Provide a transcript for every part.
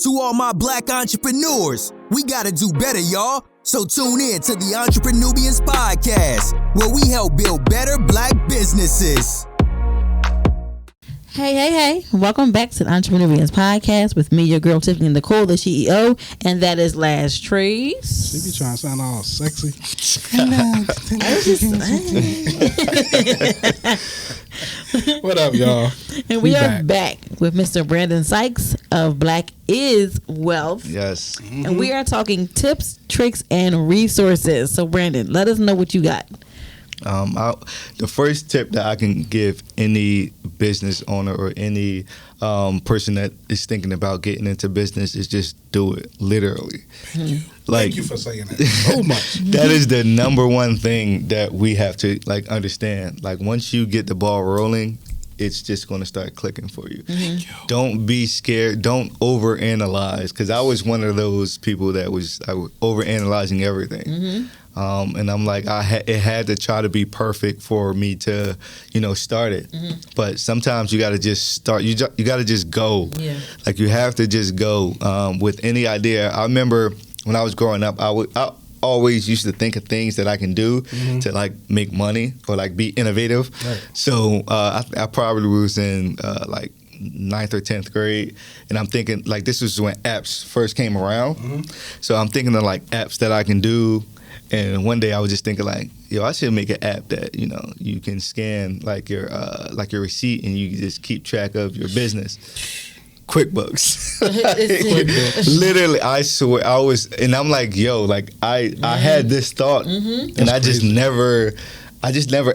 To all my black entrepreneurs, we gotta do better, y'all. So tune in to the Entrepreneurship podcast, where we help build better black businesses. Hey. Welcome back to the Entrepreneurship podcast with me, your girl, Tiffany Nicole, the CEO, and that is Lash Trees. She be trying to sound all sexy. What up, y'all? And we are back with Mr. Brandon Sykes of Black is Wealth. Yes. Mm-hmm. And we are talking tips, tricks, and resources. So, Brandon, let us know what you got. The first tip that I can give any business owner or any person that is thinking about getting into business is just do it, literally. Thank you for saying that so much. That is the number one thing that we have to understand. Once you get the ball rolling, it's just going to start clicking for you. Thank you. Don't be scared. Don't overanalyze, because I was one of those people that was overanalyzing everything. And I'm like, it had to try to be perfect for me to, start it. But sometimes you got to just start. You got to just go. Yeah. You have to just go with any idea. I remember when I was growing up, I always used to think of things that I can do to make money or be innovative. Right. So I probably was in 9th or 10th grade, and I'm thinking this was when apps first came around. So I'm thinking of apps that I can do. And one day I was just thinking I should make an app that you can scan your receipt and you just keep track of your business. QuickBooks. Literally, I swear I was, and I'm like, I had this thought, and I just never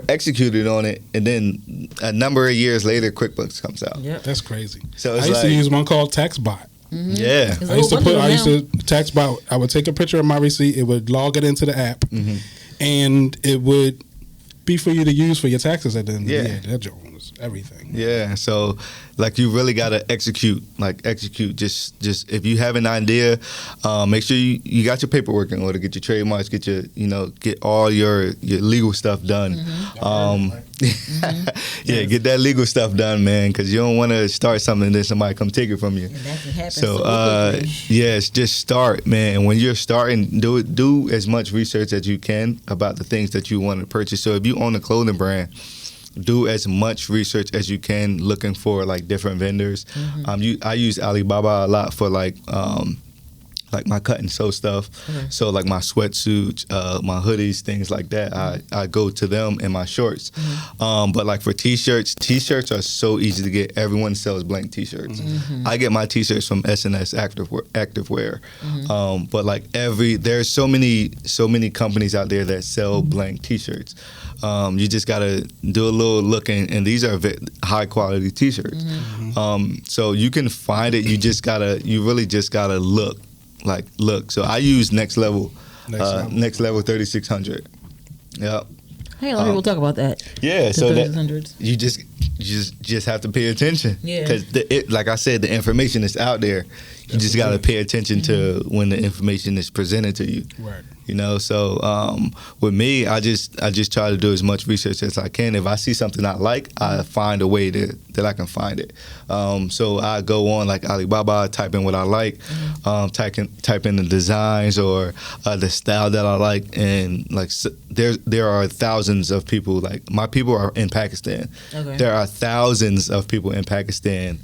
executed on it. And then a number of years later, QuickBooks comes out. Yep. That's crazy. So it's I used to use one called TaxBot. Yeah. I used to TaxBot. I would take a picture of my receipt. It would log it into the app, and it would be for you to use for your taxes at the end of the year. That joint was everything. Yeah. So you really gotta execute. Just if you have an idea, make sure you got your paperwork in order, get your trademarks, get your get all your legal stuff done. Get that legal stuff done, man, because you don't want to start something and then somebody come take it from you. And that can happen So just start, man. And when you're starting, do as much research as you can about the things that you want to purchase. So if you own a clothing brand, do as much research as you can, looking for different vendors. I use Alibaba a lot for my cut and sew stuff. So my sweatsuits, my hoodies, things like that. I go to them in my shorts. But for t-shirts are so easy to get. Everyone sells blank t-shirts. I get my t-shirts from S&S Activewear. But there's so many companies out there that sell blank t-shirts. You just gotta do a little looking, and these are high quality t-shirts. So you can find it. You really just gotta look. So I use Next Level 3600. Yeah. Hey, a lot of people talk about that. Yeah, so that you just have to pay attention. Yeah. Because like I said, the information is out there. You just got to pay attention to when the information is presented to you. Right. So with me, I just try to do as much research as I can. If I see something I like, I find a way that I can find it. So I go on Alibaba, type in what I like, type in the designs or the style that I like, and there are thousands of people. My people are in Pakistan. Okay. There are thousands of people in Pakistan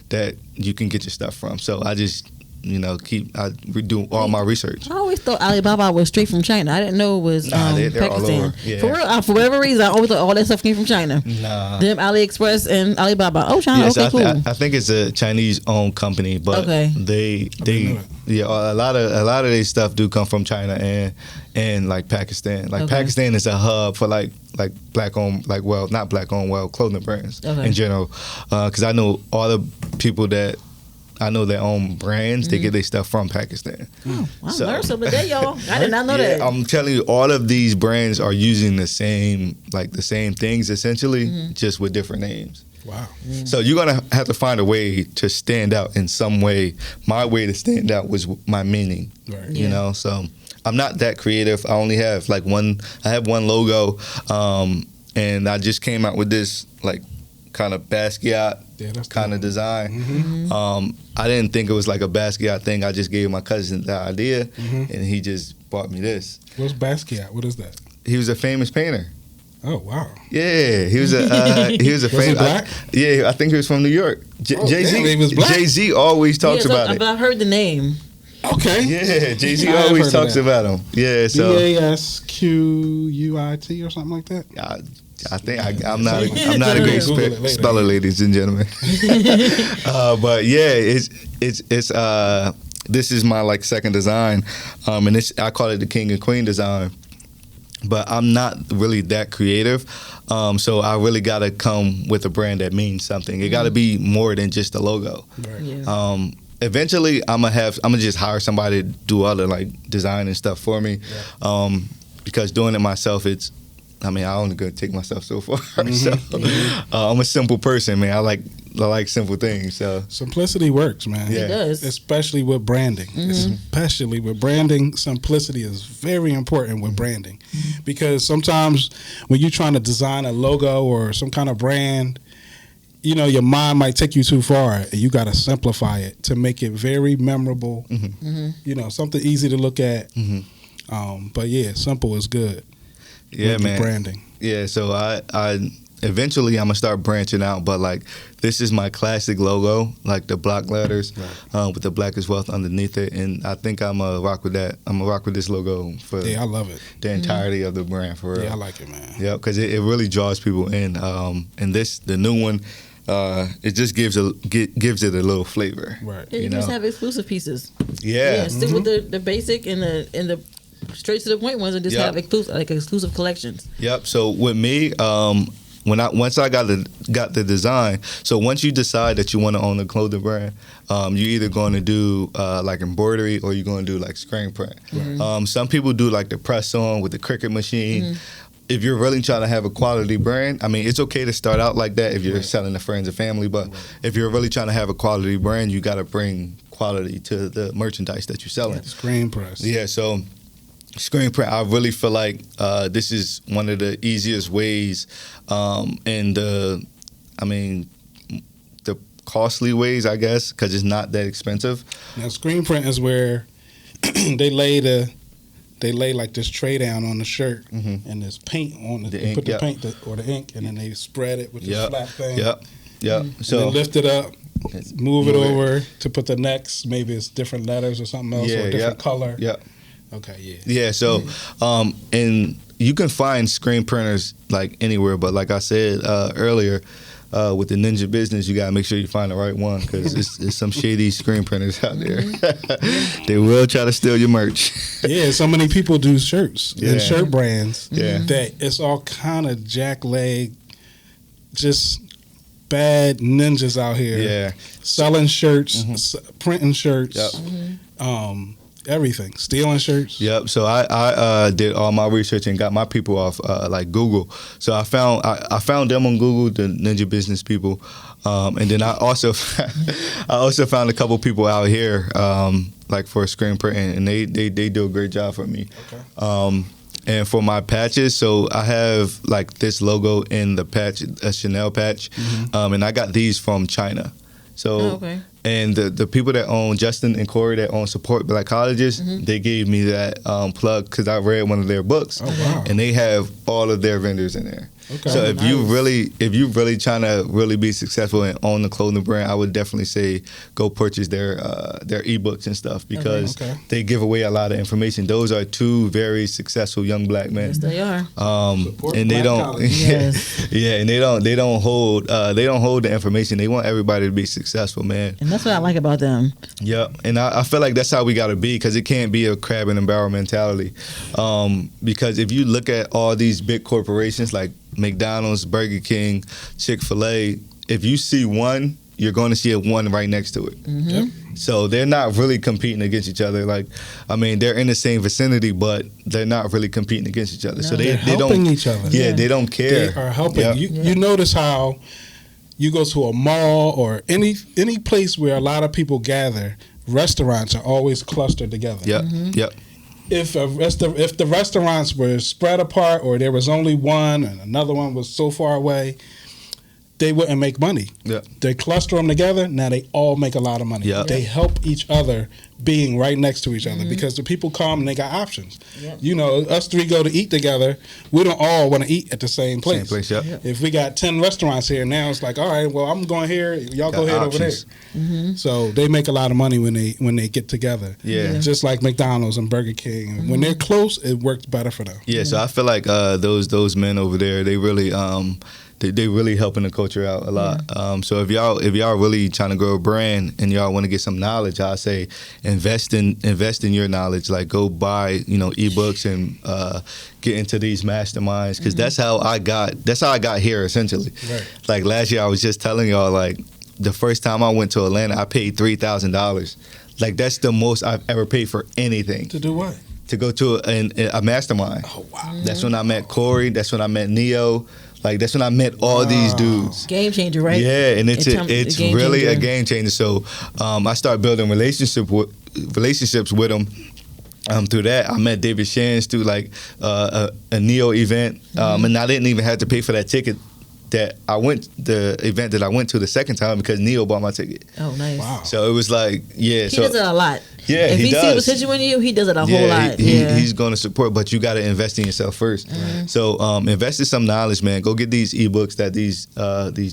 that you can get your stuff from. So I just I do all my research. I always thought Alibaba was straight from China. I didn't know it was they're Pakistan. all over. Yeah. For real, for whatever reason, I always thought all that stuff came from China. Nah. Them AliExpress and Alibaba. Oh, China. Yes, okay, cool. I think it's a Chinese-owned company, but they a lot of their stuff do come from China and Pakistan. Pakistan is a hub for black-owned, not black-owned, clothing brands in general. Because I know all the people that I know their own brands. They get their stuff from Pakistan. Oh, I learned something today, y'all. I did not know that. I'm telling you, all of these brands are using the same things essentially, just with different names. Wow. So you're going to have to find a way to stand out in some way. My way to stand out was my meaning, right. So I'm not that creative. I only have one logo, and I just came out with this kind of Basquiat kind of design. I didn't think it was like a Basquiat thing. I just gave my cousin the idea, and he just bought me this. What's Basquiat? What is that? He was a famous painter. Oh wow! Yeah, he was a Was he black? I think he was from New York. He was black. Jay-Z always talks about it. But I've heard the name. Okay. Yeah, Jay-Z always talks about him. Yeah, so Basquiat or something like that. I think I'm not a great speller, ladies and gentlemen. But yeah, it's this is my like second design, and I call it the King and Queen design. But I'm not really that creative, so I really got to come with a brand that means something. It got to be more than just a logo. Right. Yeah. Eventually, I'm gonna just hire somebody to do all the like design and stuff for me, because doing it myself, I only gonna take myself so far. So I'm a simple person, man. I like simple things. So simplicity works, man. Yeah. It does. Especially with branding. Especially with branding, simplicity is very important with branding, because sometimes when you're trying to design a logo or some kind of brand, you know, your mind might take you too far, and you got to simplify it to make it very memorable. You know, something easy to look at. But yeah, simple is good. Yeah, man. Branding. Yeah, so I eventually I'm gonna start branching out, but like this is my classic logo, like the block letters, with the Black is Wealth underneath it, and I think I'm gonna rock with that. I'm gonna rock with this logo for I love it. The entirety of the brand for real. Yeah, I like it, man. Yeah, because it really draws people in. And the new one, it just gives it a little flavor. Right. Yeah, you just have exclusive pieces. Yeah. Stick with the basic and the straight to the point ones, and just have exclusive collections. Yep. So with me, once I got the design, so once you decide that you want to own a clothing brand, you're either going to do like embroidery or you're going to do like screen print. Some people do like the press on with the Cricut machine. If you're really trying to have a quality brand, it's okay to start out like that if you're selling to friends and family. But if you're really trying to have a quality brand, you got to bring quality to the merchandise that you're selling. Screen press. Yeah. So screen print, I really feel like this is one of the easiest ways, and the costly ways, I guess, because it's not that expensive. Now, screen print is where they lay like this tray down on the shirt, and there's paint on it. They put the paint or the ink, and then they spread it with this flat thing. Yep. So they lift it up, move it over to put the next. Maybe it's different letters or something else, or a different color. Yep. Okay, yeah. Yeah, so and you can find screen printers like anywhere, but like I said earlier, with the ninja business, you gotta make sure you find the right one, because it's some shady screen printers out there. They will try to steal your merch. Yeah, so many people do shirts and shirt brands that it's all kind of jackleg, just bad ninjas out here. Yeah, selling shirts, printing shirts. Everything, stealing shirts. Yep. So I did all my research and got my people off like Google. So I found them on Google, the ninja business people, and then I also found a couple people out here like for screen printing, and they do a great job for me. Okay. And for my patches, so I have like this logo in the patch, a Chanel patch, and I got these from China. So and the people that own, Justin and Corey, that own Support Black Colleges, they gave me that plug because I read one of their books, and they have all of their vendors in there. Okay. So if you really trying to really be successful and own the clothing brand, I would definitely say go purchase their ebooks and stuff, because they give away a lot of information. Those are two very successful young black men. Yes, they are. And they don't, and they don't hold the information. They want everybody to be successful, man. And that's what I like about them. Yep, and I feel like that's how we got to be, because it can't be a crab in a barrel mentality. Because if you look at all these big corporations like McDonald's, Burger King, Chick-fil-A, if you see one, you're going to see a one right next to it. Yep. So they're not really competing against each other. Like, they're in the same vicinity, but they're not really competing against each other. No. So they're helping each other. Yeah, they don't care. They are helping. You notice how you go to a mall or any place where a lot of people gather, restaurants are always clustered together. Yep. Yep. If the restaurants were spread apart, or there was only one and another one was so far away, they wouldn't make money. Yeah. They cluster them together. Now they all make a lot of money. Yeah. They help each other being right next to each other because the people come and they got options. Yep. You know, us three go to eat together. We don't all want to eat at the same place. Yeah. If we got 10 restaurants here now, it's like, all right, well, I'm going here. Y'all go ahead options. over there. So they make a lot of money when they get together. Yeah. Just like McDonald's and Burger King. When they're close, it works better for them. Yeah, so I feel like those men over there, they really they really helping the culture out a lot. So if y'all really trying to grow a brand and y'all want to get some knowledge, I say invest in your knowledge. Like go buy ebooks and get into these masterminds because that's how I got here essentially. Right. Like last year, I was just telling y'all like the first time I went to Atlanta, I paid $3,000. Like that's the most I've ever paid for anything. To do what? To go to a mastermind. Oh, wow. That's when I met Corey. That's when I met Neo. Like that's when I met all these dudes. Game changer, right? Yeah, and it's really a changer. game changer. So I started building relationships with them. Through that, I met David Shands through like a Neo event, and I didn't even have to pay for that ticket. The event that I went to the second time because Neo bought my ticket. Oh, nice. Wow. So it was like, yeah. He does it a lot. Yeah, if he does. sees potential in you, he does it a whole lot. He's going to support, but you got to invest in yourself first. So invest in some knowledge, man. Go get these ebooks that these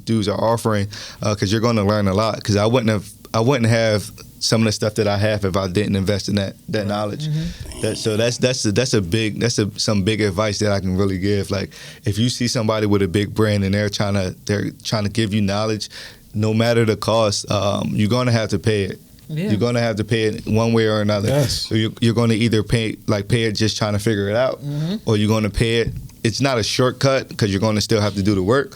dudes are offering because you're going to learn a lot. Because I wouldn't have some of the stuff that I have if I didn't invest in that knowledge. That's some big advice that I can really give. Like if you see somebody with a big brand and they're trying to give you knowledge, no matter the cost, you're going to have to pay it. Yeah. You're going to have to pay it one way or another. Yes. So you're going to either pay it just trying to figure it out, or you're going to pay it. It's not a shortcut because you're going to still have to do the work,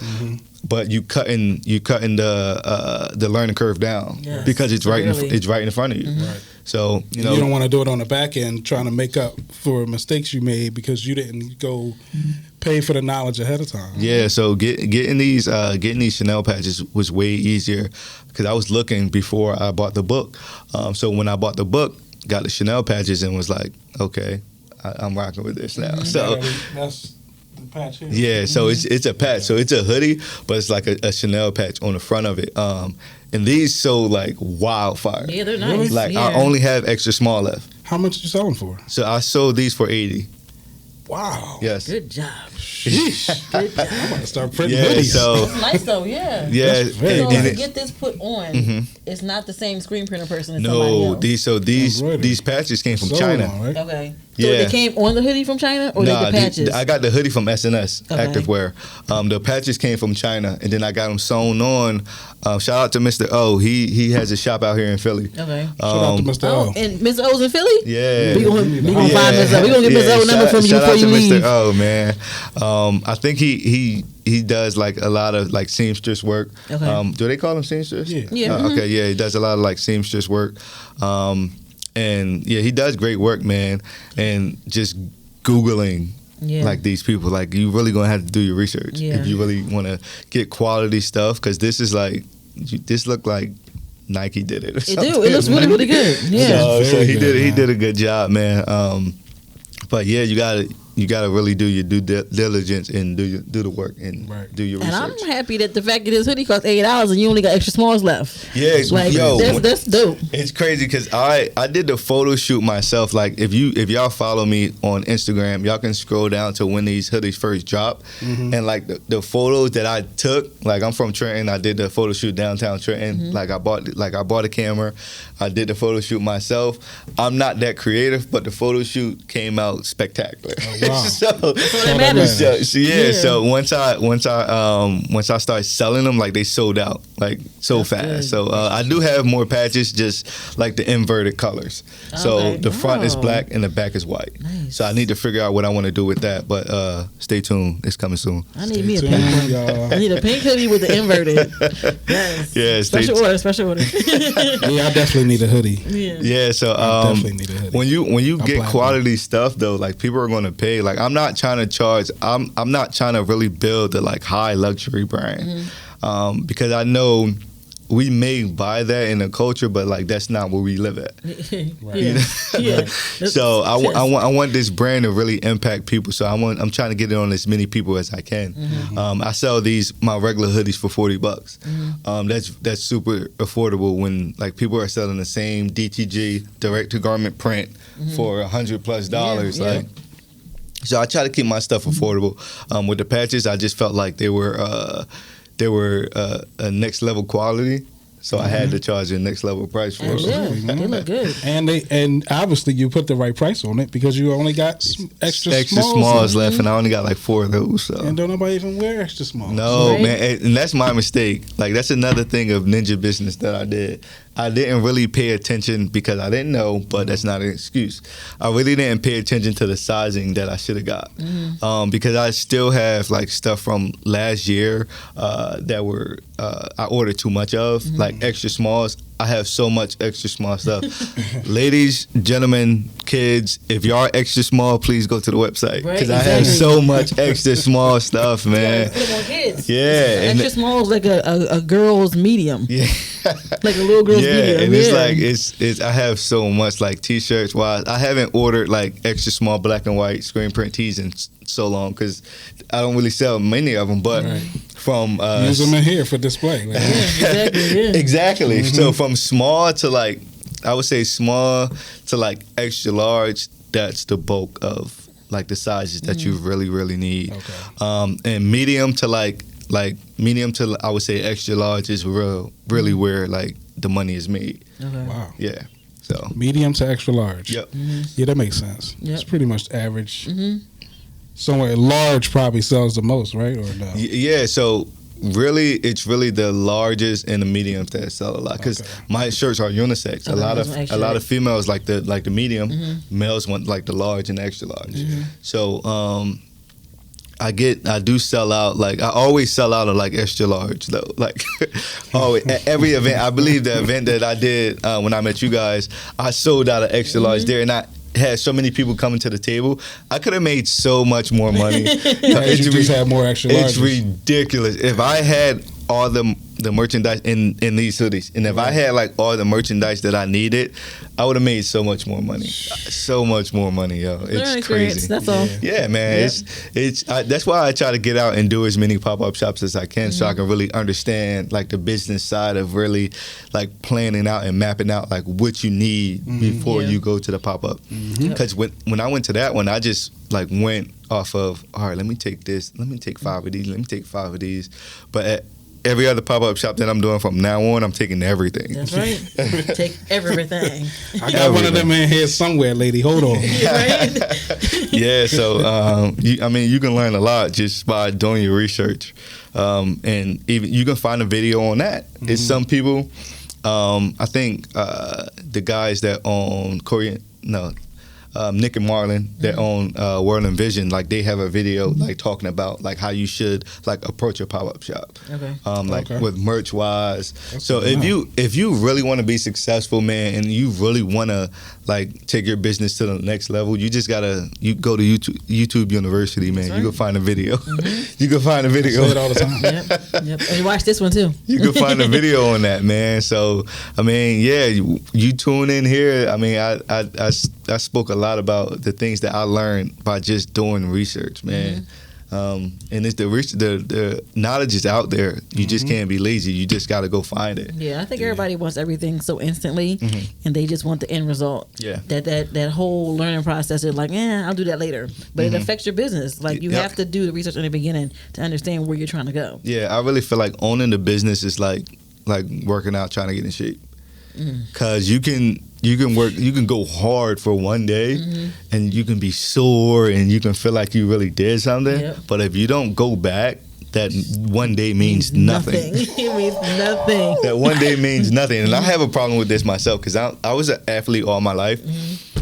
but you cutting the learning curve down because it's right in front of you. Right. So you don't want to do it on the back end trying to make up for mistakes you made because you didn't go pay for the knowledge ahead of time. Yeah, so getting these Chanel patches was way easier because I was looking before I bought the book. So when I bought the book, got the Chanel patches and was like, okay, I'm rocking with this now. So that's the patch here. Yeah, so it's a patch. So it's a hoodie, but it's like a Chanel patch on the front of it. And these sold like wildfire. Yeah, they're nice. Like I only have extra small left. How much did you sell them for? So I sold these for $80. Wow. Yes. Good job. Sheesh. Good job. I'm going to start printing Yeah, hoodies. so It's nice though, yeah. yeah, That's very So nice. to get this put on, it's not the same screen printer person as somebody no, else. these Embroidery. patches came from So China. long, right? Okay. So Yeah. they came on the hoodie from China or they the patches? I got the hoodie from SNS Okay. Activewear. The patches came from China, and then I got them sewn on. Shout out to Mr. O. He has a shop out here in Philly. Okay. Shout out to Mr. Oh, O. and Mr. O's in Philly? Yeah. We gonna Yeah. find Mr. O. We gonna get Mr. O number from you shout before out you to leave. Mr. O, man. I think he does like a lot of like seamstress work. Okay. Do they call him seamstress? Yeah. Yeah. Okay. Yeah, he does a lot of like seamstress work. And yeah, he does great work, man. And just Googling like these people, like you really gonna have to do your research if you really want to get quality stuff. Because this is like, this looked like Nike did it. Or It something. do. It looks really, really good. Yeah. So he good, did man. a good job, man. But yeah, you gotta really do your due diligence and do the work and do your And research. I'm happy that the fact that this hoodie costs $8 and you only got extra smalls left. Yeah, Like yo, that's dope. it's crazy because I did the photo shoot myself. Like if y'all follow me on Instagram, y'all can scroll down to when these hoodies first dropped, and like the photos that I took. Like I'm from Trenton, I did the photo shoot downtown Trenton. Like I bought a camera, I did the photo shoot myself. I'm not that creative, but the photo shoot came out spectacular. Oh, wow. So that matters. So once I started selling them, like they sold out like so fast. good. So I do have more patches, just like the inverted colors. So Okay. the front is Oh. black and the back is white. Nice. So I need to figure out what I want to do with that. But stay tuned, it's coming soon. I need me a Stay pink tuned, one. y'all. I need a pink hoodie with the inverted. Yes. Yeah, Special order. Yeah, I definitely need a hoodie. Yeah. Yeah, so I definitely need a hoodie. when you I'm get black, quality stuff though, like people are going to pay. Like I'm not trying to charge. I'm not trying to really build the like high luxury brand, because I know we may buy that in the culture, but like that's not where we live at. Yeah. So I want this brand to really impact people. So I'm trying to get it on as many people as I can. I sell my regular hoodies for $40. That's super affordable when like people are selling the same DTG direct to garment print for $100+ like. So I try to keep my stuff affordable. With the patches, I just felt like they were a next level quality. So I had to charge a next level price for it. Yeah, they look good. And obviously you put the right price on it because you only got extra smalls left, and I only got like 4 of those. So. And don't nobody even wear extra smalls. No, man, and that's my mistake. Like that's another thing of ninja business that I did. I didn't really pay attention because I didn't know, but that's not an excuse. I really didn't pay attention to the sizing that I should have got because I still have like stuff from last year that were I ordered too much of, like extra smalls. I have so much extra small stuff. Ladies, gentlemen, kids, if y'all are extra small, please go to the website because I have so much extra small stuff, man. Yeah, extra small is like a girl's medium. Yeah, like a little girl's medium. And it's like it's. I have so much like t-shirts. Wise, I haven't ordered like extra small black and white screen print tees in so long because I don't really sell many of them, but. From use them in here for display. Like. Exactly. So from small to like, I would say small to like extra large. That's the bulk of like the sizes that you really need. Okay. And medium to like medium to I would say extra large is really where like the money is made. Okay. Wow. Yeah. So medium to extra large. Yep. Yeah, that makes sense. Yep. It's pretty much average. Somewhere large probably sells the most, right? Or no? Yeah, so really, it's really the largest and the mediums that sell a lot because my shirts are unisex. A lot of females like the medium, males want like the large and the extra large. So I do sell out. Like I always sell out of like extra large though. Like always at every event. I believe the event that I did when I met you guys, I sold out of extra large there, and I had so many people coming to the table. I could have made so much more money. You just had more extra large. It's ridiculous. If I had all the merchandise in these hoodies, and if I had like all the merchandise that I needed, I would have made so much more money. So much more money, yo. It's crazy. That's all. Yeah, man. Yeah. That's why I try to get out and do as many pop-up shops as I can, so I can really understand like the business side of really like planning out and mapping out like what you need before you go to the pop-up. Because when I went to that one, I just like went off of, all right, let me take this, let me take 5 of these, let me take 5 of these. But at every other pop-up shop that I'm doing from now on, I'm taking everything. That's right. Take everything. I got one of them in here somewhere, lady. Hold on. Yeah, so you can learn a lot just by doing your research, and even you can find a video on that. It's some people. I think the guys that own Nick and Marlon that own World and Vision, like they have a video like talking about like how you should like approach a pop-up shop, with merch wise. So if you really want to be successful, man, and you really want to like take your business to the next level, you just gotta go to YouTube University, man. Right. You can find a video. You can find a video. I say it all the time. Yep. And you watch this one too. You can find a video on that, man. So I mean, yeah, you tune in here. I mean, I spoke a lot about the things that I learned by just doing research, man. And it's the knowledge is out there. You just can't be lazy. You just got to go find it. Yeah, I think everybody wants everything so instantly, and they just want the end result. Yeah, that whole learning process is like, I'll do that later, but it affects your business. Like you have to do the research in the beginning to understand where you're trying to go. Yeah, I really feel like owning the business is like working out, trying to get in shape, because you can go hard for one day and you can be sore and you can feel like you really did something. But if you don't go back, that one day means nothing. It means nothing. That one day means nothing. And I have a problem with this myself because I was an athlete all my life.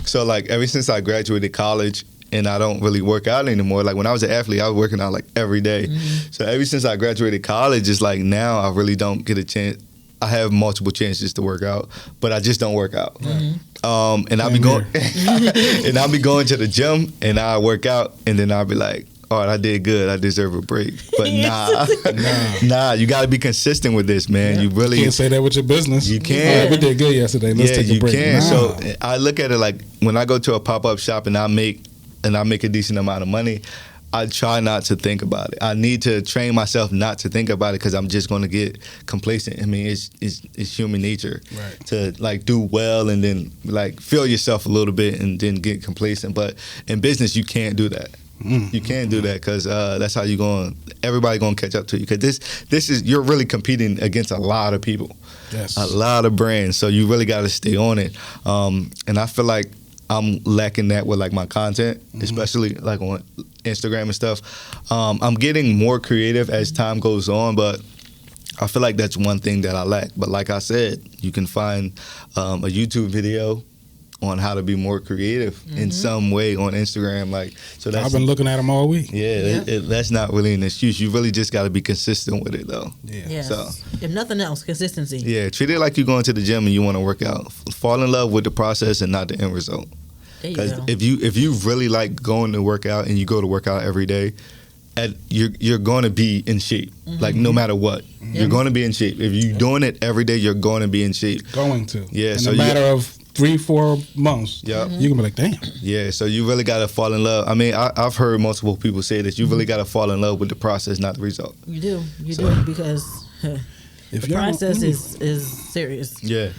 So like ever since I graduated college and I don't really work out anymore. Like when I was an athlete, I was working out like every day. So ever since I graduated college, it's like now I really don't get a chance. I have multiple chances to work out, but I just don't work out. And I'll be going, and I'll be going to the gym, and I work out, and then I'll be like, all right, I did good, I deserve a break. But nah, you got to be consistent with this, man. Yeah. You really You can't say that with your business. You can't. All right, we did good yesterday. Let's take a break. You can. Nah. So I look at it like when I go to a pop-up shop and I make a decent amount of money, I try not to think about it. I need to train myself not to think about it because I'm just going to get complacent. I mean, it's human nature to like do well and then like feel yourself a little bit and then get complacent. But in business, you can't do that. You can't do that because that's how everybody going to catch up to you. Because you're really competing against a lot of people, a lot of brands. So you really got to stay on it. And I feel like I'm lacking that with like my content, especially like on Instagram and stuff. I'm getting more creative as time goes on, but I feel like that's one thing that I lack. But like I said, you can find a YouTube video on how to be more creative in some way on Instagram. Like, so that's, I've been looking at them all week. Yeah, that's not really an excuse. You really just got to be consistent with it, though. Yeah. Yes. So, if nothing else, consistency. yeah, treat it like you're going to the gym and you want to work out. Fall in love with the process and not the end result. Because if you really like going to work out and you go to work out every day, you're going to be in shape. Like no matter what, you're going to be in shape. If you're doing it every day, you're going to be in shape. Going to. Yeah. In So a matter of 3-4 months, yeah, you can be like, damn. Yeah, so you really got to fall in love. I mean, I've heard multiple people say this. You really got to fall in love with the process, not the result. You do. You do because If the process is serious. Yeah,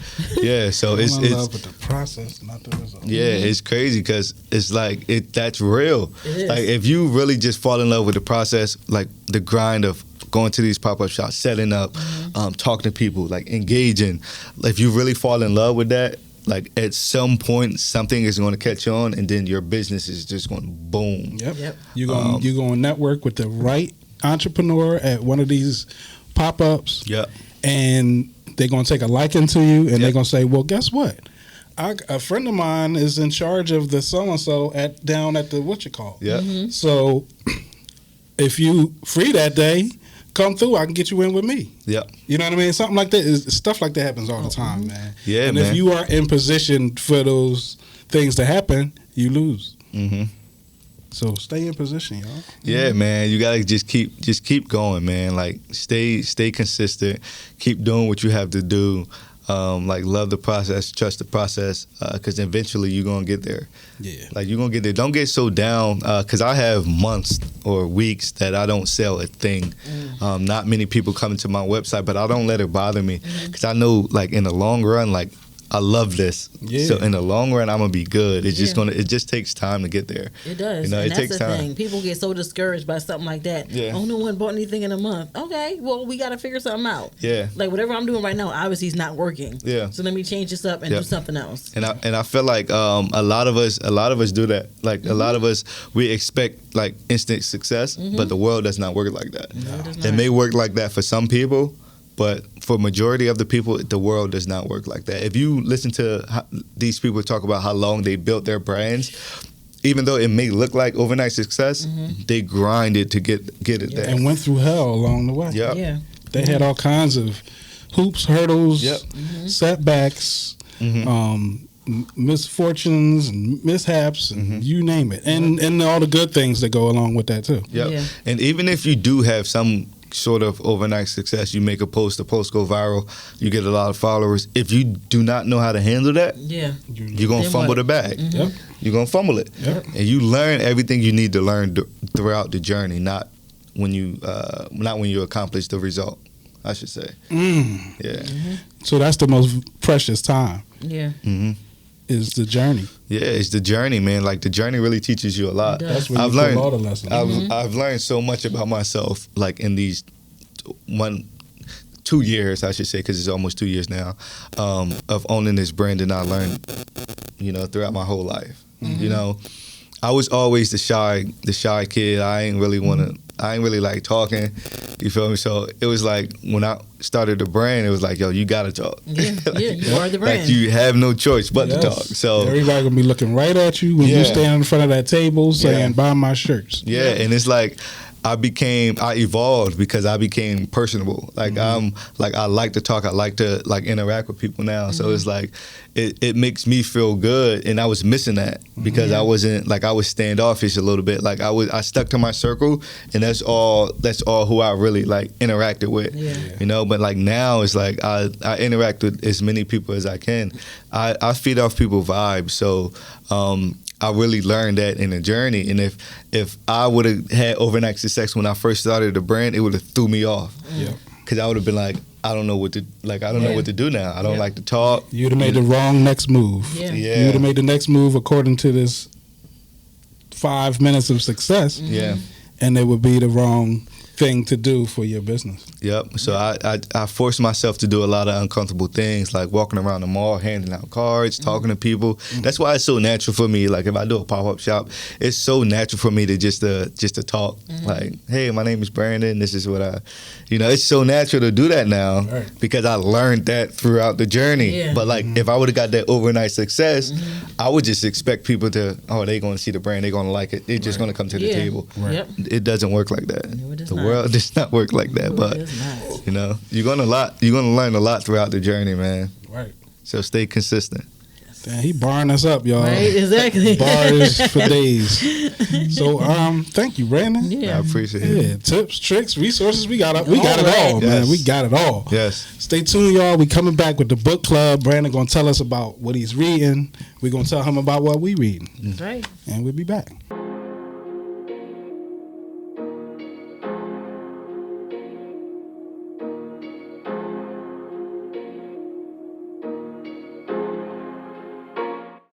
yeah. So I'm it's in love with the process, not the result. yeah, it's crazy because it's like that's real. It is. Like if you really just fall in love with the process, like the grind of going to these pop-up shops, setting up, talking to people, like engaging. If you really fall in love with that, like at some point something is going to catch on, and then your business is just going to boom. Yep. You're going to network with the right entrepreneur at one of these pop-ups. Yep. And they're going to take a liking to you, and they're going to say, well, guess what? A friend of mine is in charge of the so-and-so down at the whatchamacallit. Yeah. So if you free that day, come through. I can get you in with me. Yeah. You know what I mean? Something like that. Stuff like that happens all the time, man. Yeah, and man. if you aren't in position for those things to happen, you lose. Mm-hmm. So stay in position, y'all. Yeah, man. You gotta just keep going, man. Like stay consistent. Keep doing what you have to do. Like love the process, trust the process, because eventually you're gonna get there. Yeah. Like you're gonna get there. Don't get so down, because I have months or weeks that I don't sell a thing. Not many people come to my website, but I don't let it bother me because I know, like in the long run, like I love this. Yeah. So in the long run, I'm gonna be good. It's just it just takes time to get there. It does. You know, and it that's takes the time. thing. People get so discouraged by something like that. Yeah. Oh, no one bought anything in a month. Okay, well, we got to figure something out. Yeah. Like whatever I'm doing right now, obviously is not working. Yeah. So let me change this up and do something else. And I feel like a lot of us do that. Like a lot of us, we expect like instant success, but the world does not work like that. No, it does It not. may work like that for some people, but for majority of the people, the world does not work like that. If you listen to these people talk about how long they built their brands, even though it may look like overnight success, they grinded to get it there. And went through hell along the way. Yep. Yeah. They had all kinds of hoops, hurdles, Yep. setbacks, misfortunes and mishaps, and you name it. And all the good things that go along with that too. Yep. Yeah. And even if you do have some sort of overnight success, you make a post, the post go viral, you get a lot of followers. If you do not know how to handle that, Yeah. you're going to Then fumble what? the bag. Yep. You're going to fumble it. Yep. And you learn everything you need to learn throughout the journey, not when you accomplish the result, I should say. Yeah. So that's the most precious time, Yeah. is the journey. Yeah, it's the journey, man. Like the journey really teaches you a lot. It does. That's where I've you learned learn all the lessons. I've learned so much about myself, like in these 2 years, I should say, because it's almost 2 years now, of owning this brand, and I learned, throughout my whole life. You know, I was always the shy kid. I ain't really like talking. You feel me? So it was like when I started the brand, it was like, yo, you gotta talk. Yeah. Yeah. You are the brand. Like you have no choice but to Yes. talk. So everybody gonna be looking right at you when you stand in front of that table saying, "Buy my shirts." yeah, and it's like I evolved because I became personable. Like I like to talk. I like to interact with people now. So it's like it makes me feel good, and I was missing that because I wasn't like, I was standoffish a little bit. Like I stuck to my circle, and that's all who I really like interacted with. You know, but like now it's like I interact with as many people as I can. I feed off people's vibes, so I really learned that in the journey. And if I would have had overnight success when I first started the brand, it would have threw me off. Because I would have been like, I don't know what to know what to do now. I don't like to talk. You'd have made the wrong next move. Yeah. You'd have made the next move according to this 5 minutes of success. And it would be the wrong thing to do for your business. So I forced myself to do a lot of uncomfortable things, like walking around the mall, handing out cards, talking to people. That's why it's so natural for me. Like if I do a pop-up shop, it's so natural for me to just to talk. Like, hey, my name is Brandon. This is what it's so natural to do that now because I learned that throughout the journey. But like if I would have got that overnight success, I would just expect people to, they're going to see the brand, they're going to like it, they're just going to come to the table. It doesn't work like that. The world does not work like that. But you're gonna learn a lot throughout the journey, man. So stay consistent. Damn, he barring us up, y'all. Right, exactly. Bars for days. So, thank you, Brandon. I appreciate it. Tips, tricks, resources. We got it all, man. We got it all. Yes. Stay tuned, y'all. We coming back with the book club. Brandon gonna tell us about what he's reading. We're gonna tell him about what we reading. Right. And we'll be back.